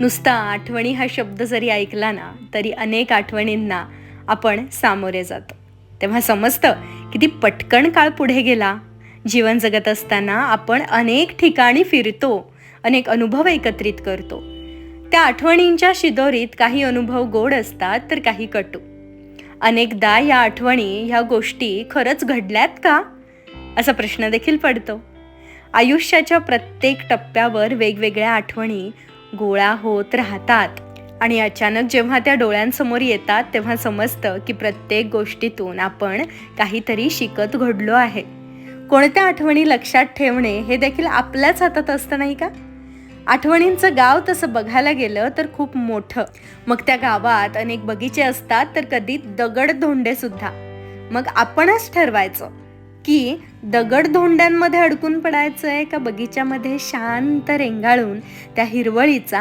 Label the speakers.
Speaker 1: नुसता आठवणी हा शब्द जरी ऐकला ना, तरी अनेक आठवणींना आपण सामोरे जातो. तेव्हा समजतं किती पटकन काळ पुढे गेला. जीवन जगत असताना आपण अनेक ठिकाणी फिरतो, अनेक अनुभव एकत्रित करतो. त्या आठवणींच्या शिदोरीत काही अनुभव गोड असतात, तर काही कटू. अनेकदा या आठवणी, ह्या गोष्टी खरंच घडल्यात का? असा प्रश्न देखील पडतो. आयुष्याच्या प्रत्येक टप्प्यावर वेगवेगळ्या आठवणी गोळा होत राहतात आणि अचानक जेव्हा त्या डोळ्यांसमोर येतात, तेव्हा समजतं की प्रत्येक गोष्टीतून आपण काहीतरी शिकत घडलो आहे. कोणत्या आठवणी लक्षात ठेवणे हे देखील आपल्याच हातात असतं, नाही का? आठवणींचं गाव तसं बघायला गेलं तर खूप मोठं. मग त्या गावात अनेक बगीचे असतात, तर कधी दगडधोंडे सुद्धा. मग आपणच ठरवायचं की दगडधोंड्यांमध्ये अडकून पडायचंय का बगीच्यामध्ये शांत रेंगाळून त्या हिरवळीचा